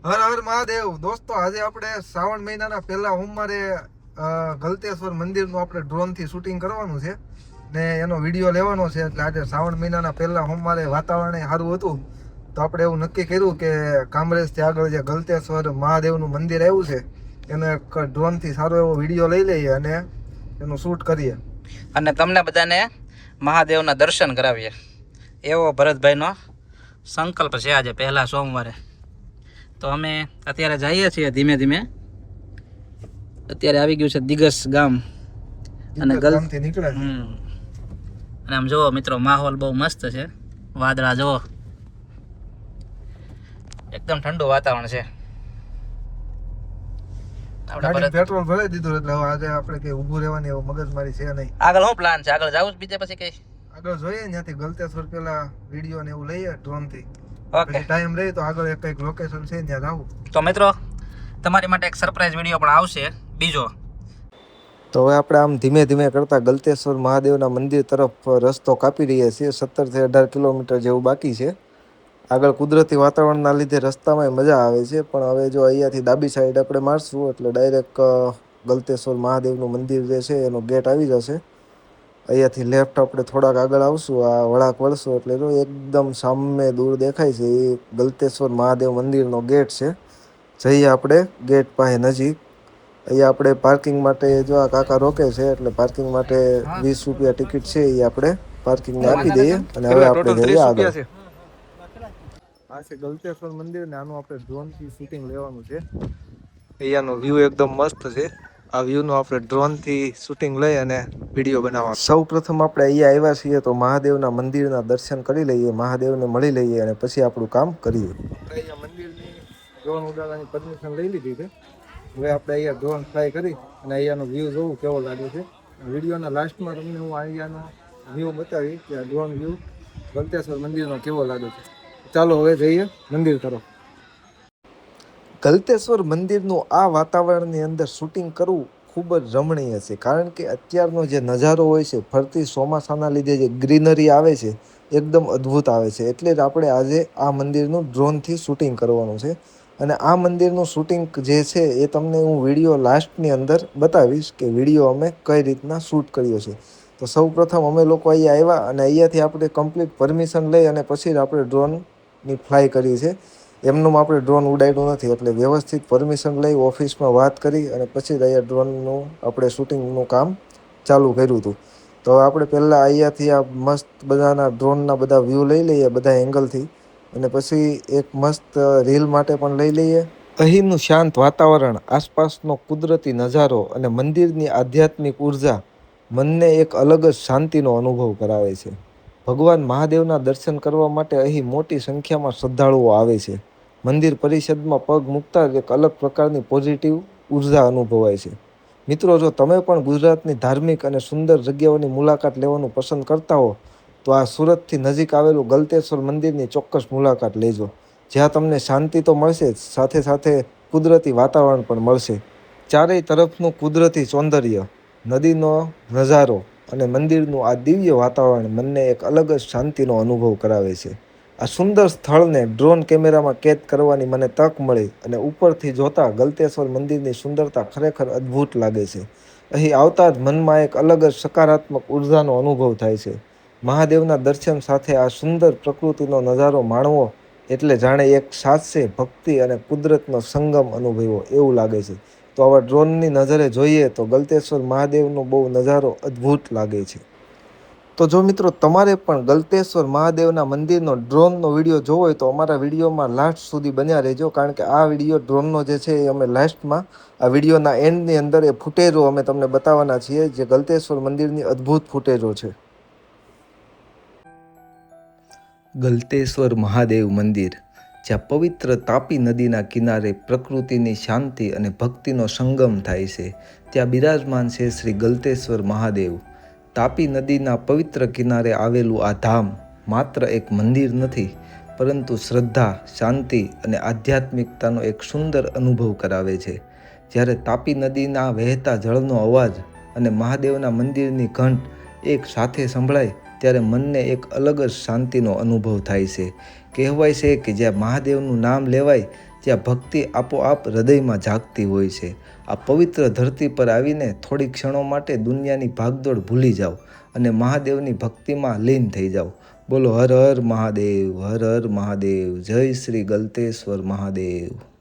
હર હર મહાદેવ દોસ્તો, આજે આપણે શ્રાવણ મહિનાના પહેલા સોમવારે ગલતેશ્વર મંદિરનું આપણે ડ્રોનથી શૂટિંગ કરવાનું છે ને એનો વિડીયો લેવાનો છે. એટલે આજે શ્રાવણ મહિનાના પહેલા સોમવારે વાતાવરણ સારું હતું તો આપણે એવું નક્કી કર્યું કે કામરેજથી આગળ જે ગલતેશ્વર મહાદેવનું મંદિર આવ્યું છે એનો એક ડ્રોનથી સારો એવો વિડીયો લઈ લઈએ અને એનું શૂટ કરીએ અને તમને બધાને મહાદેવના દર્શન કરાવીએ એવો ભરતભાઈનો સંકલ્પ છે આજે પહેલા સોમવારે. તો અમે અત્યારે જઈએ છીએ ધીમે ધીમે. અત્યારે આવી ગયું છે દિગસ ગામ અને ગામથી નીકળે અને આમ જુઓ મિત્રો, માહોલ બહુ મસ્ત છે. વાદળા જુઓ, એકદમ ઠંડુ વાતાવરણ છે. પેટ્રોલ ભરાઈ દીધું એટલે હવે આજે આપણે કઈ ઊભું રહેવાની એવું મગજમારી છે નહીં. આગળ શું પ્લાન છે? આગળ જવું બીજે પછી કઈ આગળ જોઈએ ત્યાંથી ગલતેશ્વર પેલા વિડીયો ને એવું લઈએ ડ્રોનથી. ઓકે, ટાઈમ રહે તો આગળ એક કઈક લોકેશન છે ત્યાં જાવું. તો મિત્રો, તમારી માટે એક સરપ્રાઈઝ વિડીયો પણ આવશે બીજો. તો હવે આપણે આમ ધીમે ધીમે કરતા ગલતેશ્વર મહાદેવના મંદિર તરફ રસ્તો કાપી રહ્યા છીએ. 17 થી 18 કિલોમીટર જેવું બાકી છે. આગળ કુદરતી વાતાવરણના લીધે રસ્તામાં મજા આવે છે, પણ હવે જો અહીંયાથી ડાબી સાઈડ આપણે મારશું એટલે ડાયરેક્ટ ગલતેશ્વર મહાદેવનું મંદિર જે છે એનો ગેટ આવી જશે. અહીંયાથી લેફ્ટ આપણે થોડાક આગળ આવશું, આ વળાંક વળશું એટલે જો એકદમ સામે દૂર દેખાય છે એ ગલતેશ્વર મહાદેવ મંદિરનો ગેટ છે. જઈએ આપણે ગેટ પાસે નજીક. અહીંયા આપણે પાર્કિંગ માટે જો આ કાકા રોકે છે એટલે પાર્કિંગ માટે 20 રૂપિયા ટિકિટ છે એ આપણે પાર્કિંગને આપી દઈએ અને હવે આપણે જઈએ આગળ. આ છે ગલતેશ્વર મંદિર ને આનું આપણે ડ્રોનથી શૂટિંગ લેવાનું છે. અહીંયાનો વ્યૂ એકદમ મસ્ત છે. આ વ્યૂનું આપણે ડ્રોનથી શૂટિંગ લઈ અને વિડીયો બનાવવાનો. સૌ પ્રથમ આપણે અહીંયા આવ્યા છીએ તો મહાદેવના મંદિરના દર્શન કરી લઈએ, મહાદેવને મળી લઈએ અને પછી આપણું કામ કરીએ. અહીંયા મંદિરની ડ્રોન ઉડાડવાની પરમિશન લઈ લીધી છે. હવે આપણે અહીંયા ડ્રોન ફ્લાય કરી અને અહીંયાનો વ્યૂ જોવું કેવો લાગે છે. વિડીયોના લાસ્ટમાં તમને હું અહીંયાનો વ્યૂ બતાવી કે આ ડ્રોન વ્યૂ ગલતેશ્વર મંદિરનો કેવો લાગે છે. ચાલો હવે જઈએ મંદિર તરફ. ગલતેશ્વર મંદિરનું આ વાતાવરણની અંદર શૂટિંગ કરવું ખૂબ જ રમણીય છે, કારણ કે અત્યારનો જે નજારો હોય છે ફરતી ચોમાસાના લીધે જે ગ્રીનરી આવે છે એકદમ અદ્ભુત આવે છે. એટલે જ આપણે આજે આ મંદિરનું ડ્રોનથી શૂટિંગ કરવાનું છે અને આ મંદિરનું શૂટિંગ જે છે એ તમને હું વિડીયો લાસ્ટની અંદર બતાવીશ કે વિડીયો અમે કઈ રીતના શૂટ કર્યો છે. તો સૌ પ્રથમ અમે લોકો અહીંયા આવ્યા અને અહીંયાથી આપણે કમ્પ્લીટ પરમિશન લઈ અને પછી જ આપણે ડ્રોનની ફ્લાય કરી છે. એમનું આપણે ડ્રોન ઉડાડ્યું નથી, એટલે વ્યવસ્થિત પરમિશન લઈ ઓફિસમાં વાત કરી અને પછી જ અહીંયા ડ્રોનનું આપણે શૂટિંગનું કામ ચાલુ કર્યું હતું. તો આપણે પહેલાં અહીંયાથી આ મસ્ત બધાના ડ્રોનના બધા વ્યૂ લઈ લઈએ બધા એંગલથી અને પછી એક મસ્ત રીલ માટે પણ લઈ લઈએ. અહીંનું શાંત વાતાવરણ, આસપાસનો કુદરતી નજારો અને મંદિરની આધ્યાત્મિક ઉર્જા મનને એક અલગ જ શાંતિનો અનુભવ કરાવે છે. ભગવાન મહાદેવના દર્શન કરવા માટે અહીં મોટી સંખ્યામાં શ્રદ્ધાળુઓ આવે છે. મંદિર પરિષદમાં પગ મૂકતા જ એક અલગ પ્રકારની પોઝિટિવ ઉર્જા અનુભવાય છે. મિત્રો, જો તમે પણ ગુજરાતની ધાર્મિક અને સુંદર જગ્યાઓની મુલાકાત લેવાનું પસંદ કરતા હો તો આ સુરતથી નજીક આવેલું ગલતેશ્વર મંદિરની ચોક્કસ મુલાકાત લેજો. જ્યાં તમને શાંતિ તો મળશે જ, સાથે સાથે કુદરતી વાતાવરણ પણ મળશે. ચારેય તરફનું કુદરતી સૌંદર્ય, નદીનો નજારો અને મંદિરનું આ દિવ્ય વાતાવરણ મનને એક અલગ જ શાંતિનો અનુભવ કરાવે છે. આ સુંદર સ્થળને ડ્રોન કેમેરામાં કેદ કરવાની મને તક મળી અને ઉપરથી જોતા ગલતેશ્વર મંદિરની સુંદરતા ખરેખર અદ્ભુત લાગે છે. અહીં આવતા જ મનમાં એક અલગ જ સકારાત્મક ઉર્જાનો અનુભવ થાય છે. મહાદેવના દર્શન સાથે આ સુંદર પ્રકૃતિનો નજારો માણવો એટલે જાણે એક સાચે ભક્તિ અને કુદરતનો સંગમ અનુભવ્યો એવું લાગે છે. તો આવા ડ્રોનની નજરે જોઈએ તો ગલતેશ્વર મહાદેવનો બહુ નજારો અદ્ભુત લાગે છે. તો જો મિત્રો તમારે પણ ગલતેશ્વર મહાદેવના મંદિરનો ડ્રોનનો વિડીયો જોવો હોય તો અમારા વિડીયોમાં લાસ્ટ સુધી બન્યા રહેજો, કારણ કે આ વિડીયો ડ્રોનનો જે છે એ અમે લાસ્ટમાં આ વિડીયોના એન્ડની અંદર એ ફૂટેજો અમે તમને બતાવવાના છીએ, જે ગલતેશ્વર મંદિરની અદ્ભુત ફૂટેજો છે. ગલતેશ્વર મહાદેવ મંદિર, જ્યાં પવિત્ર તાપી નદીના કિનારે પ્રકૃતિની શાંતિ અને ભક્તિનો સંગમ થાય છે, ત્યાં બિરાજમાન છે શ્રી ગલતેશ્વર મહાદેવ. તાપી નદીના પવિત્ર કિનારે આવેલું આ ધામ માત્ર એક મંદિર નથી, પરંતુ શ્રદ્ધા, શાંતિ અને આધ્યાત્મિકતાનો એક સુંદર અનુભવ કરાવે છે. જ્યારે તાપી નદીના વહેતા જળનો અવાજ અને મહાદેવના મંદિરની ઘંટ એક સાથે સંભળાય ત્યારે મનને એક અલગ જ શાંતિનો અનુભવ થાય છે. કહેવાય છે કે જ્યાં મહાદેવનું નામ લેવાય જ્યાં ભક્તિ આપોઆપ હૃદયમાં જાગતી હોય છે. આ પવિત્ર ધરતી પર આવીને થોડી ક્ષણો માટે દુનિયાની ભાગદોડ ભૂલી જાઓ અને મહાદેવની ભક્તિમાં લીન થઈ જાઓ. બોલો હર હર મહાદેવ, હર હર મહાદેવ, જય શ્રી ગલતેશ્વર મહાદેવ.